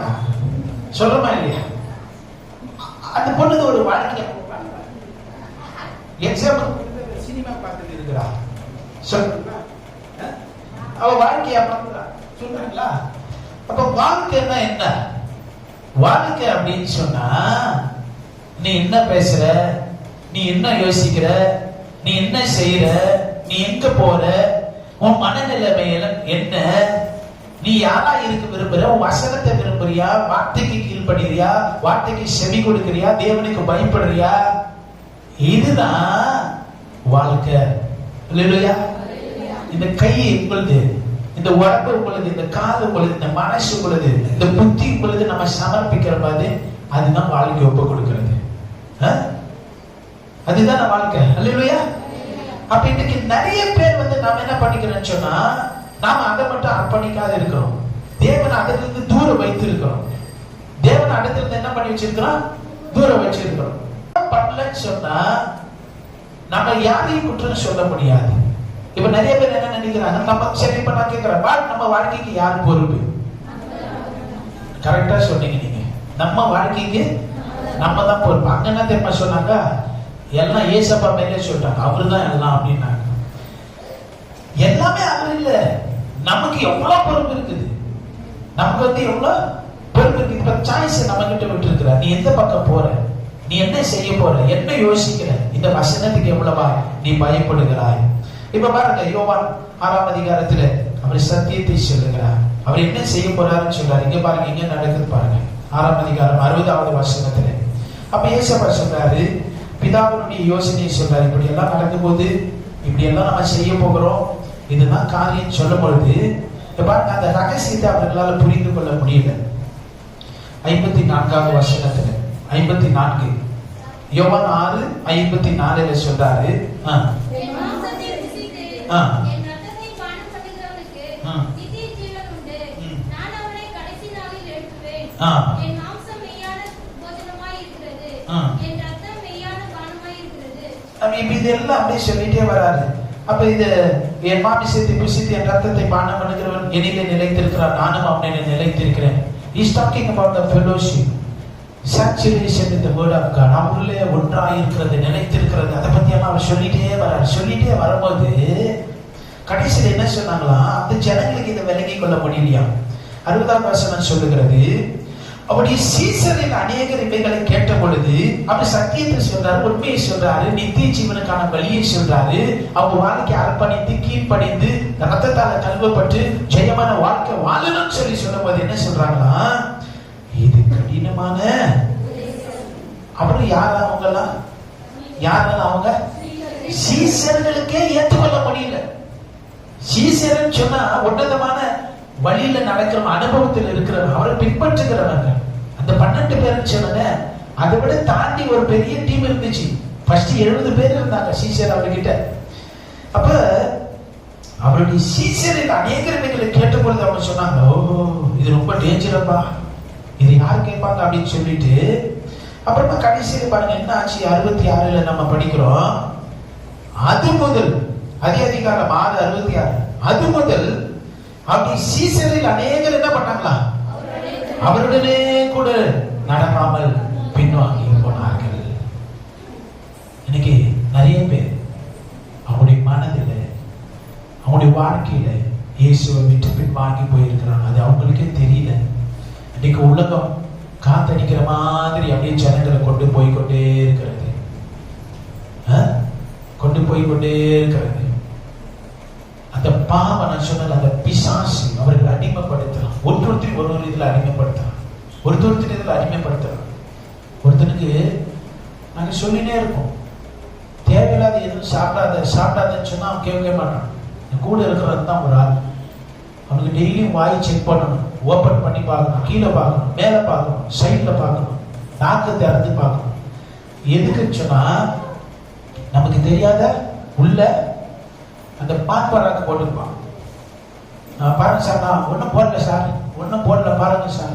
சொல்றமா இல்லையா? அந்த பொண்ணுக்கு ஒரு வாழ்க்கையா? எக்ஸாம்பிள் சினிமா பார்த்துட்டு இருக்கிறா, சொல்றா அவ வாழ்க்கையா பார்க்கிறா, சொல்றாங்களா? அப்ப வாழ்க்கைன்னா என்ன? வாழ்க்கை அப்படின்னு சொன்னா, நீ என்ன பேசுற, நீ என்ன யோசிக்கிற, நீ என்ன செய்யற, நீ எங்க போற, உன் மனநிலைமை என்ன, நீ யாரா இருக்க விரும்புற, உன் வசனத்தை விரும்புறியா, வார்த்தைக்கு கீழ்படுறியா, வார்த்தைக்கு செவி கொடுக்கிறியா, தேவனுக்கு பயப்படுறியா? இதுதான் வாழ்க்கை. இல்லையா? இந்த கை உங்களுது, இந்த உடம்பு உங்களுது, இந்த காது உங்களுது, இந்த மனசு உங்களுது, இந்த புத்தி உங்களுது, நம்ம சமர்ப்பிக்கிற மாதிரி அதுதான் வாழ்க்கை ஒப்பு கொடுக்கிறது. அதுதான் வாழ்க்கை. அல்லேலூயா. அப்ப இன்னைக்கு நிறைய பேர் வந்து நாம என்ன பண்ணிக்கிறோம்னு சொன்னா, நாம அதை மட்டும் அர்ப்பணிக்காத இருக்கிறோம், தேவனை அதிலிருந்து தூரம் வைத்து இருக்கிறோம். தேவனை இடத்துல என்ன பண்ணி வச்சிருக்கிறோம், தூரம் வச்சிருக்கிறோம். பண்ணலன்னு சொன்னா நம்ம யாரையும் குற்றம் சொல்ல முடியாது. இப்ப நிறைய பேர் என்ன நினைக்கிறாங்க, நம்ம சரி, இப்ப நான் கேட்கிறேன், நம்ம வாழ்க்கைக்கு யார் பொறுப்பு? கரெக்டா சொன்னீங்க நீங்க, நம்ம வாழ்க்கைக்கு நம்ம தான் பொறுப்பு. அங்க என்ன தெரியுமா சொன்னாங்க, எல்லாம் ஏசப்பா மேலே சொல்லிட்டாங்க, அவருதான் எல்லாம் அப்படின்னாங்க. எல்லாமே அவர் இல்ல, நமக்கு எவ்வளவு பொறுப்பு இருக்குது, நமக்கு வந்து எவ்வளவு பொறுப்பு இருக்கு. இப்ப சாய்ஸ் நம்ம கிட்ட விட்டு இருக்கிற, நீ எந்த பக்கம் போற, நீ என்ன செய்ய போற, என்ன யோசிக்கிற, இந்த வசனத்துக்கு எவ்வளவா நீ பயப்படுகிறாய். இப்ப பாருங்க, யோவான் 6ஆம் அதிகாரத்துல அவர் சத்தியத்தை சொல்லுகிறார். அவர் என்ன செய்ய போறாருன்னு சொல்றாரு. இங்க பாருங்க, இங்க நடக்குது பாருங்க. 6ஆம் அதிகாரம் 60வது வசனத்துல அப்ப ஏசப்பா சொல்றாரு, பிதாவினுடைய யோசனையை சொல்றாரு. இப்படி எல்லாம் நடக்கும் போது, இப்படி எல்லாம் நம்ம செய்ய போகிறோம், இதுதான் காரியம் சொல்லும் பொழுது பாருங்க, அந்த ரகசியத்தை அவர்களால் புரிந்து கொள்ள முடியல. 54வது வசனத்துல 54 யோவான் 6:54 சொல்றாரு, என் மாம்சத்தை புசித்து என் இரத்தத்தை பானம் பண்ணுகிறவனுக்கு நித்திய ஜீவன் உண்டு. நான் அவனை கடைசி நாளில் எழுப்புவேன். என் மாம்சம் மெய்யான போஜனமாய் இருக்கிறது, என் இரத்தம் மெய்யான பானமாய் இருக்கிறது. இப்ப இதெல்லாம் அப்படியே சொல்லிட்டே வராரு. அப்ப இது என் மாமிசத்தை புசித்து என் ரத்தத்தை பானம் பண்ணுகிறவன் என்னிலே நிலைத்திருக்கிறான், நானும் அவனிலே நிலைத்திருக்கிறேன். He's talking about the fellowship, saturation with the word of God. அவங்களே ஒன்றாய் இருக்கிறது, நிலைத்திருக்கிறது, அதை பத்தி எல்லாம் அவர் சொல்லிட்டே வராரு. சொல்லிட்டே வரும்போது கடைசியில் என்ன சொன்னாங்களா, அந்த ஜனங்களுக்கு இதை விளங்கிக் கொள்ள முடியலையா. 60ஆம் வசனம் சொல்லுகிறது, அவருடைய சீசரில் அநேகர் இவைகளை கேட்ட பொழுது அவர் சத்தியத்தை சொல்றாரு, உண்மையை சொல்றாரு, நித்திய ஜீவனுக்கான வழியை சொல்றாரு. அவங்க வாழ்க்கை அர்ப்பணித்து கீழ்ப்படிந்து ரத்தத்தால கழுவப்பட்டு ஜெயமான வாழ்க்கை வாழணும்னு சொல்லும் போது என்ன சொல்றாங்களா, இது கடினமான. அப்புறம் யாரா அவங்கெல்லாம், யாரால அவங்க சீசர்களுக்கே ஏற்றுக்கொள்ள முடியல. சீசர்னு சொன்னா உன்னதமான வழியில நடக்கிற அனுபவத்தில் இருக்கிறவங்க, அவரை பின்பற்றுகிறவங்க. அந்த 12 பேர் சொன்னத அதை விட தாண்டி ஒரு பெரிய டீம் இருந்துச்சு. ஃபர்ஸ்ட் 70 பேர் இருந்தாங்க சீசர் அவர்கிட்ட. அப்ப அவருடைய சீசரில் அநேகர்களை கேட்ட பொழுது அவங்க சொன்னாங்க, ஓஹோ இது ரொம்ப டேஞ்சரப்பா, இது யார் கேட்பாங்க அப்படின்னு சொல்லிட்டு அப்புறமா கடைசியில் பாருங்க என்ன ஆச்சு. 66 நம்ம படிக்கிறோம், அது முதல் அதிகாரம் 6:66, அது முதல் அப்படி சீசரில் அநேகர் என்ன பண்ணாங்களா, அவருடனே கூட நடக்காமல் பின்வாங்கி போனார்கள். இன்னைக்கு நிறைய பேர் அவங்களுடைய மனதில் அவங்களுடைய வாழ்க்கையில இயேசுவை விட்டு பின்வாங்கி போயிருக்கிறாங்க. அது அவங்களுக்கே தெரியல. இன்னைக்கு உலகம் காத்தடிக்கிற மாதிரி அப்படியே ஜனங்களை கொண்டு போய்கொண்டே இருக்கிறது, கொண்டு போய்கொண்டே இருக்கிறது. அந்த பாவம் நான் சொன்ன அந்த பிசாசு அவர்கள் அடிமைப்படுத்தலாம். ஒருத்தர் ஒரு இதுல அடிமைப்படுத்தலாம், ஒருத்தர் இதுல அடிமைப்படுத்தலாம். ஒருத்தனுக்கு நாங்க சொல்லினே இருப்போம், தேவையில்லாத எதுவும் சாப்பிடாதன்னு சொன்னா அவன் கேட்க மாட்டான். கூட இருக்கிறது தான் ஒரு ஆள். அவனுக்கு டெய்லியும் வாய் செக் பண்ணணும், ஓபன் பண்ணி பார்க்கணும், கீழே பார்க்கணும், மேலே பார்க்கணும், சைட்ல பார்க்கணும், நாக்கு திறந்து பார்க்கணும். எதுக்குன்னு சொன்னா நமக்கு தெரியாத உள்ள அந்த பான்பராக்கு போட்டுருப்பான். பாருங்க சார், நான் ஒன்றும் போடல சார், ஒன்றும் போடல பாருங்க சார்.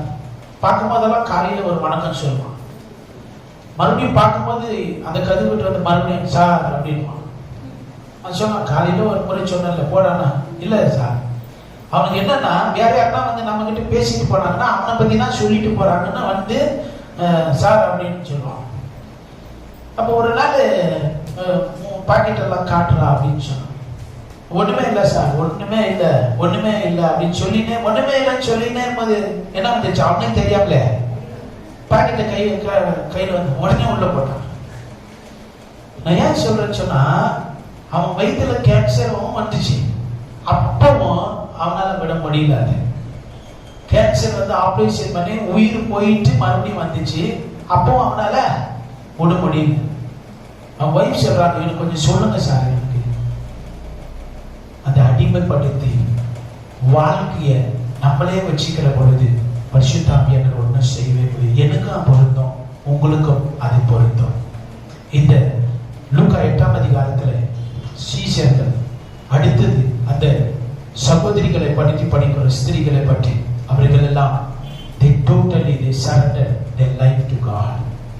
பார்க்கும் போதெல்லாம் காலையில் ஒரு வணக்கம் சொல்லுவான். மறுபடியும் பார்க்கும்போது அந்த கதுவிட்டு வந்து மறுபடியும் சார் அப்படின்வான். அது சொன்னான், காலையில் ஒரு முறை சொன்னல போடானா, இல்லை சார். அவனுக்கு என்னன்னா வேற யாருன்னா வந்து நம்ம கிட்ட பேசிட்டு போனாங்கன்னா அவனை பத்தி தான் சொல்லிட்டு போறாங்கன்னா வந்து சார் அப்படின்னு சொல்லுவான். அப்போ ஒரு நாள் பாக்கெட் எல்லாம் காட்டுறா அப்படின்னு சொன்னான். ஒண்ணுமே இல்லை சார், ஒண்ணுமே இல்லை, ஒண்ணுமே இல்லை அப்படின்னு சொல்லினே, ஒண்ணுமே இல்லைன்னு சொல்லினே போது என்ன வந்துச்சு அவனுக்கு தெரியாமல பாக்கெட்டை கையில வந்து உடனே உள்ள போட்டான். நான் ஏன் சொல்றேன்னு சொன்னா அவன் வயிற்றுல கேன்சரும் வந்துச்சு. அப்பவும் அவனால விட முடியல. அது கேன்சர் வந்து ஆபரேஷன் பண்ணி உயிர் போயிட்டு மறுபடியும் வந்துச்சு. அப்பவும் அவனால விட முடியல. அவன் வைஃப் சொல்றாங்க, எனக்கு கொஞ்சம் சொல்லுங்க சார், எனக்கு அந்த அடிமைப்படுத்தி வாழ்க்கைய நம்மளே வச்சுக்கிற பொழுது பரிசுத்தாவியானவர் ஒன்றும் செய்யவே முடியும். எனக்கும் பொருந்தும், உங்களுக்கும் அது பொருந்தும். இந்த லூக்கா 8ஆம் அதிகாரத்துல சீஷர்கள் அடுத்தது அந்த சகோதரிகளை பற்றி படிக்கிற ஸ்திரீகளை பற்றி அவர்கள் எல்லாம் they totally they surrender their life to God.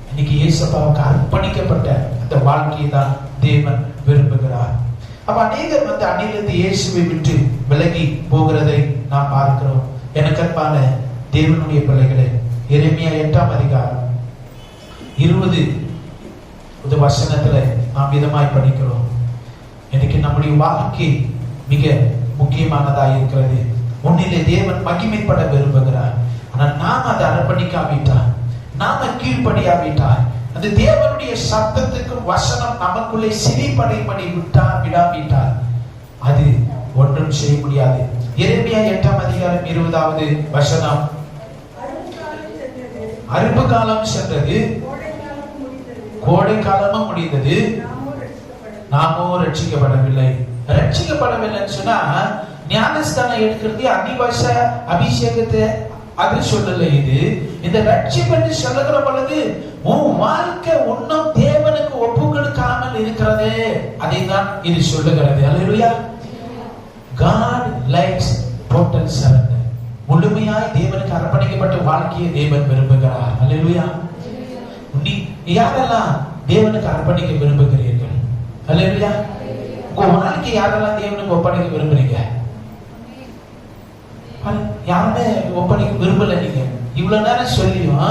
இன்னைக்கு இயேசுவுக்கு அர்ப்பணிக்கப்பட்ட அந்த வாழ்க்கையை தான் தேவன் விரும்புகிறார். அப்ப அநேகர் வந்து அன்னையிலிருந்து இயேசுவை விட்டு விலகி போகிறதை நாம் பார்க்கிறோம். எனக்கு அன்பான தேவனுடைய பிள்ளைகளே, எரேமியா 8ஆம் அதிகாரம் 20 வசனத்துல நாம் விதமாய் படிக்கிறோம். இன்னைக்கு நம்முடைய வாழ்க்கை மிக முக்கியமானதா இருக்கிறது. உன்னிலே தேவன் மகிமைப்பட விரும்புகிறார். ஆனால் நாம் அதை அர்ப்பணிக்காவிட்டால், நாம கீழ்ப்படியாவிட்டால், அந்த தேவனுடைய சத்தத்துக்கு வசனம் நமக்குள்ளே சிறைப்படைபடி விடாவிட்டால் அது ஒன்றும் செய்ய முடியாது. எரேமியா 8ஆம் அதிகாரம் 20வது வசனம், அறுப்பு காலம் சென்றது, கோடை காலமும் முடிந்தது, நாமோ ரட்சிக்கப்படவில்லை. ரட்சிக்கப்படவில்லைன்னு சொன்னா ஞானஸ்தானம் எடுக்கிறது, அன்னிபாஷ அபிஷேகத்தை அது சொல்லல. இது இந்த ரட்சிப்பு என்று சொல்லுகிற பொழுது உன் வாழ்க்கை இன்னும் தேவனுக்கு ஒப்பு கொடுக்காமல் இருக்கிறதே, அதை தான் இது சொல்லுகிறது. அல்லேலூயா. God likes total surrender. முழுமையாய் தேவனுக்கு அர்ப்பணிக்கப்பட்ட வாழ்க்கையை தேவன் விரும்புகிறார். அல்லேலூயா. நீ யாரெல்லாம் தேவனுக்கு அர்ப்பணிக்க விரும்புகிறீர்கள்? அல்லேலூயா. உங்க வாழ்க்கை யாரெல்லாம் தேவனுக்கு ஒப்படைக்க விரும்புறீங்க? யாருமே ஒப்படைக்க விரும்பல. நீங்க இவ்வளவு நேரம் சொல்லியும்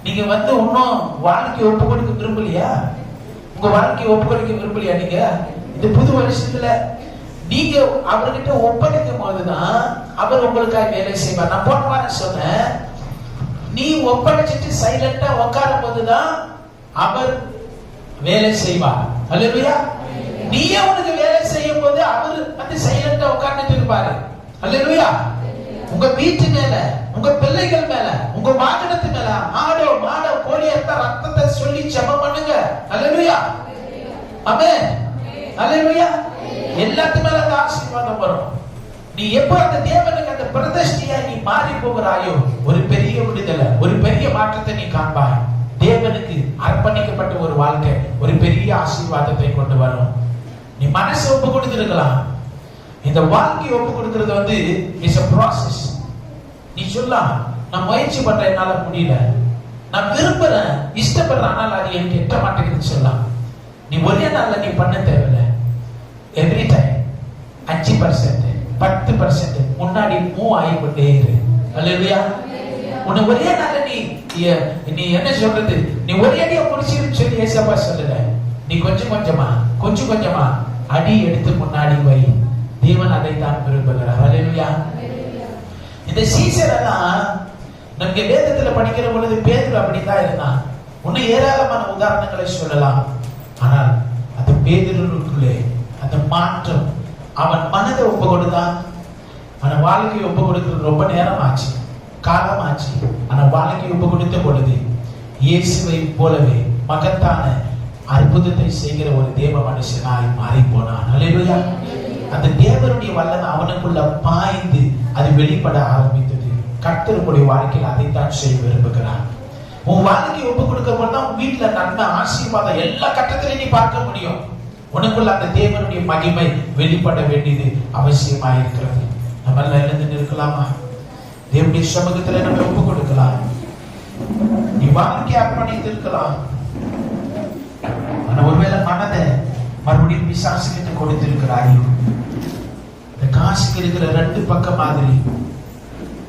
நீங்க இன்னும் வாழ்க்கையை ஒப்பு கொடுக்க விரும்பலையா? உங்க வாழ்க்கையை ஒப்பு கொடுக்க விரும்பலையா? நீங்க இந்த புது வருஷத்துல நீங்க அவர்கிட்ட ஒப்படைக்கும் போதுதான் அவர் உங்களுக்காக வேலை செய்வார். நான் போன வாரம் சொன்னேன், நீ ஒப்படைச்சிட்டு சைலண்டா உட்காரும் போதுதான் அவர் வேலை செய்வார். அல்லேலூயா. நீயே உனக்கு வேலை செய்யும் போது அவர் சைலண்டா உட்கார்ந்துட்டு இருப்பாரு. அல்லேலூயா. உங்க வீட்டு மேல, உங்க பிள்ளைகள் மேல, உங்க வாகனத்து மேல ஆடோ மாடோ கோழி அறுத்த ரத்தத்தை சொல்லி ஜெபம் பண்ணுங்க. அல்லேலூயா. ஆமென். அல்லேலூயா. எல்லாத்து மேல அந்த ஆசீர்வாதம் வரும். நீ எப்ப அந்த தேவனுக்கு அந்த பிரதிஷ்டையா நீ மாறி போகிறாயோ, ஒரு பெரிய விடுதலை, ஒரு பெரிய மாற்றத்தை நீ காண்பாய். தேவனுக்கு அர்ப்பணிக்கப்பட்ட ஒரு வாழ்க்கை ஒரு பெரிய ஆசீர்வாதத்தை கொண்டு வரும். நீ மனசை ஒப்பு கொடுத்திருக்கலாம். இந்த வாழ்க்கையை ஒப்பு கொடுக்கிறது இஸ் a process. நீ சொல்லலாம், நான் முயற்சி பண்றேன், என்னால முடியல, நான் விரும்புறேன், இஷ்டப்படுறேன், ஆனால் அது எனக்கு எட்ட மாட்டேங்குதுன்னு சொல்லலாம். நீ ஒரே நாள்ல நீ பண்ண தேவையில்லை. எவ்ரி டைம் 5% 10% முன்னாடி மூவ் ஆகிக்கொண்டே இரு. அல்லேலூயா. உன்னை ஒரே நாள்ல நீ என்ன சொல்றது, நீ ஒரே அடியா முடிச்சிருன்னு சொல்லி ஏசப்பா சொல்லல. நீ கொஞ்சம் கொஞ்சமா அடி எடுத்து முன்னாடி வை. தேவன் அதை தான் விரும்புகிறார். அல்லேலூயா. இந்த சீசரெல்லாம் நமக்கு வேதத்துல படிக்கிற பொழுது பேதுரு அப்படித்தான் இருந்தான். இன்னும் ஏராளமான உதாரணங்களை சொல்லலாம். ஆனால் அந்த பேதுருக்குள்ளே அந்த மாற்றம், அவன் மனதை ஒப்பு கொடுத்தான். அவன் வாழ்க்கையை ஒப்பு கொடுக்கிறது ரொம்ப நேரம் ஆச்சு, காலம் ஆச்சு. ஆனால் வாழ்க்கையை ஒப்பு கொடுத்த பொழுது இயேசுவை போலவே மகத்தான அற்புதத்தை செய்கிற ஒரு தேவ மனுஷனாய் மாறி போனான். அல்லேலூயா. அந்த தேவனுடைய வல்லமை அவனுக்குள்ள பாய்ந்து அது வெளிப்பட ஆரம்பித்தது. கர்த்தருடைய வாழ்க்கையில் அதைத்தான் செய்ய விரும்புகிறார். உன் வாழ்க்கையை ஒப்பு கொடுக்கப்பட்ட உன் வீட்டுல நன்மை ஆசீர்வாதம் எல்லா கட்டத்திலையும் நீ பார்க்க முடியும். உனக்குள்ள அந்த தேவனுடைய மகிமை வெளிப்பட வேண்டியது அவசியமாக இருக்கிறது. நம்ம எல்லாம் எழுந்து நிற்கலாமா? தேவனுடைய சமூகத்துல நம்ம ஒப்பு கொடுக்கலாம். நீ வாழ்க்கையை அர்ப்பணித்து இருக்கலாம். ஆனா ஒருவேளை மனதை மறுபடியும் பிசாசுகிட்ட கொடுத்திருக்கிறாயோ, இந்த காசுக்கு இருக்கிற 2 பக்கம் மாதிரி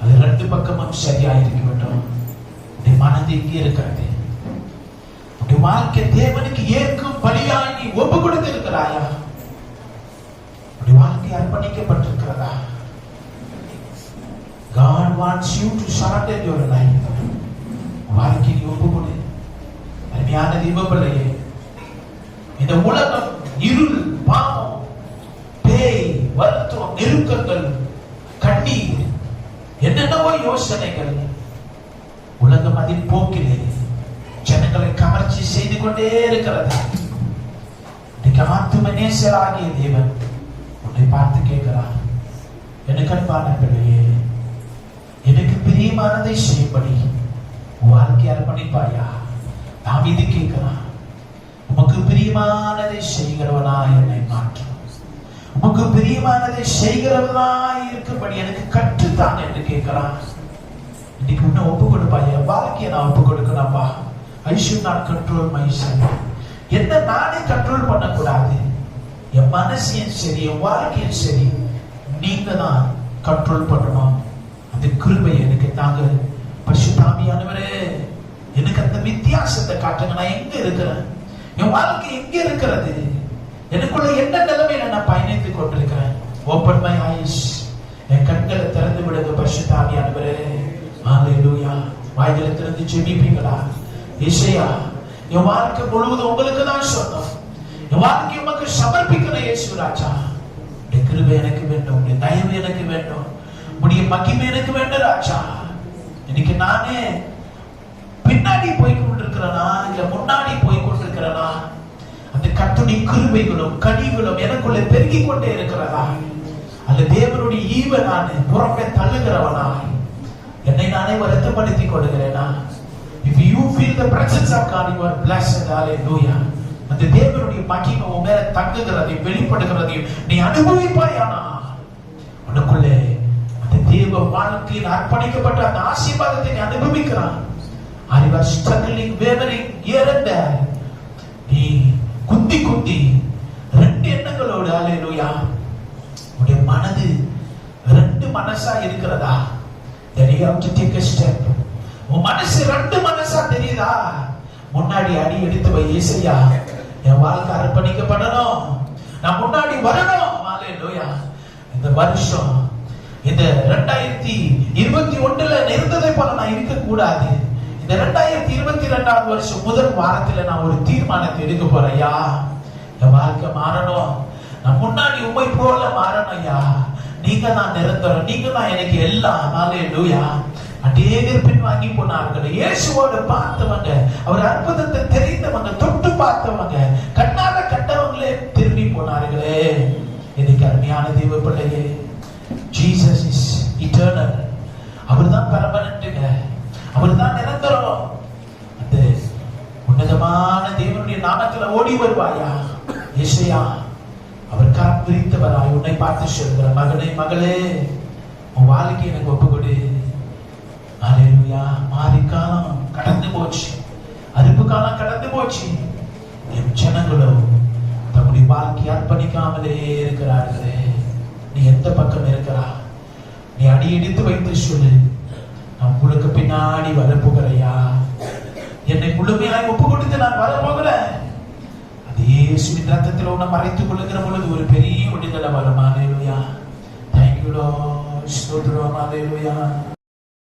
அது 2 பக்கமும் சரியா இருக்க வேண்டும். மனது இங்கே இருக்கிறது. வாழ்க்கை தேவனுக்கு ஏற்கும் பலியாய் நீ ஒப்பு கொடுத்து இருக்கிறாயா? வாழ்க்கை அர்ப்பணிக்கப்பட்டிருக்கிறதா? God wants you to surrender your life. வாழ்க்கை நீ ஒப்பு கொடு. அருமையான தீபப்பிள்ளையே, இந்த உலகம் இருள், பாவம், பேய், வருத்தம், நெருக்கங்கள், கண்ணீர், என்னென்னவோ யோசனைகள், உலகம் அதில் போக்கிலே ஜனங்களை கவர்ச்சி செய்து கொண்டே இருக்கிறது. ஆத்தும நேசராகிய தேவன் உன்னை பார்த்து கேட்கிறார், எனக்கு அன்பான பிள்ளையே, எனக்கு பிரியமானதை செய்யும்படி வாழ்க்கை அர்ப்பணிப்பாயா? தாவீது கேட்கிறான், உமக்கு பிரியமானதை செய்கிறவனா என்னை மாற்றும், உமக்கு பிரியமானதை செய்கிறவனா இருக்கும்படி எனக்கு கற்றுத்தான் என்று கேட்கிறான். இன்னைக்கு உன்னை ஒப்பு கொடுப்பாயா? வாழ்க்கையை நான் ஒப்பு கொடுக்கணும்பா. I should not control myself. என்ன நானே கண்ட்ரோல் பண்ணக்கூடாது. என் மனசையும் சரி, என் வாழ்க்கையும் சரி, நீங்க தான் கண்ட்ரோல் பண்ணணும். அந்த கிருபை எனக்கு தாங்க. பரிசுத்த ஆவியானவரே, எனக்கு அந்த வித்தியாசத்தை காட்டுங்க. நான் எங்க இருக்கிறேன்? என் வாழ்க்கை எங்க இருக்கிறது? எனக்குள்ள என்ன நிலைமையில நான் பயணித்துக் கொண்டிருக்கிறேன்? Open my ice. என் கண்களை திறந்து விடுங்க பரிசுத்த ஆவியானவரே. ஹalleluya. வாய்களை திறந்து ஜெபிப்பீங்களா? இயேசுயா, என் வாழ்க்கை முழுவதும் உங்களுக்கு தான் சொந்தம். என் வாழ்க்கையை உமக்கு சமர்ப்பிக்கிறேன் இயேசு ராஜா. உடைய கிருபை எனக்கு வேண்டும், உடைய தயவு எனக்கு வேண்டும், உடைய மகிமை எனக்கு வேண்டும் ராஜா. இன்னைக்கு நானே பின்னாடி போய் கொண்டிருக்கிறேனா இல்ல முன்னாடி போய் கொண்டிருக்கிறேனா? அந்த கர்த்தருடைய கிருபைகளும் கனிகளும் எனக்குள்ள பெருகிக் கொண்டே இருக்கிறதா? அல்ல தேவனுடைய ஈவை நான் புறம்பே தள்ளுகிறவனா? என்னை நானே வருத்தப்படுத்திக் கொள்கிறேனா? If you feel the presence of God, you are blessed. Hallelujah. அந்த தேவனுடைய மகிமை உன் மேல தங்குகிறதையும் வெளிப்படுகிறதையும் நீ அனுபவிப்பாயானா உனக்குள்ளே அந்த தேவ வாழ்க்கையில் அர்ப்பணிக்கப்பட்ட அந்த ஆசீர்வாதத்தை நீ அனுபவிக்கிறான். Are you struggling, wavering here and there? நீ குந்தி குந்தி ரெண்டு எண்ணங்களோடு ஹalleluya உன்னுடைய மனது ரெண்டு மனசா இருக்கிறதா? Then you have to take a step. உன் மனசு ரெண்டு மனசா தெரியுதா? முன்னாடி அடி எடுத்து வை. இயேசுயா, என் வாழ்க்கை அர்ப்பணிக்கப்படணும், நான் முன்னாடி வரணும். ஹalleluya. இந்த வருஷம் இந்த 2021ல இருந்ததை போல நான் இருக்க கூடாது. இந்த 2022 வருஷம் முதல் வாரத்துல நான் ஒரு தீர்மானத்தை எடுக்க போறேன். ஐயா, என் வாழ்க்கை மாறணும், நான் முன்னாடி உம்மை போல மாறணும். ஐயா, நீங்க தான் நிரந்தரம், நீங்க தான் எனக்கு எல்லாம். ஹalleluya. அநேகர் பின் வாங்கி போனார்கள். இயேசுவோட பார்த்தவங்க, அவர் அற்புதத்தை தெரிந்தவங்க, தொட்டு பார்த்தவங்க, கண்ணால கண்டவங்களே திரும்பி போனார்களே. இன்னைக்கு அருமையான தேவ பிள்ளையே, ஜீசஸ் இஸ் இட்டர்னல். அவர் தான் பெர்மனன்ட்ங்க, அவர் தான் நிரந்தரம். அந்த உன்னதமான தேவனுடைய நாமத்துல ஓடி வருவாயா? இயேசுயா, அவர் கரம் விரித்தவராய் உன்னை பார்த்து சொல்கிற, மகனே மகளே, உன் வாழ்க்கை எனக்கு ஒப்பு கொடு. ஹalleluya. மாறி காலம் கடந்து போச்சு, அறுப்பு காலம் கடந்து போச்சு. என் ஜனங்களோ தம்முடைய வாழ்க்கையை அர்ப்பணிக்காமலே இருக்கிறார்களே. நீ எந்த பக்கம் இருக்கிறா? நீ அடி எடுத்து வைத்து சொல்லு, நான் உங்களுக்கு பின்னாடி வரப்போகிறையா? என்னை முழுமையாய் ஒப்பு கொடுத்து நான் வரப்போகிறேன். அது இயேசுவின் ரத்தத்தில் உன்னை மறைத்துக் கொள்ளுகிற பொழுது ஒரு பெரிய விடுதலை வரும். ஹalleluya. Thank you Lord. ஸ்தோத்திரம். ஹalleluya.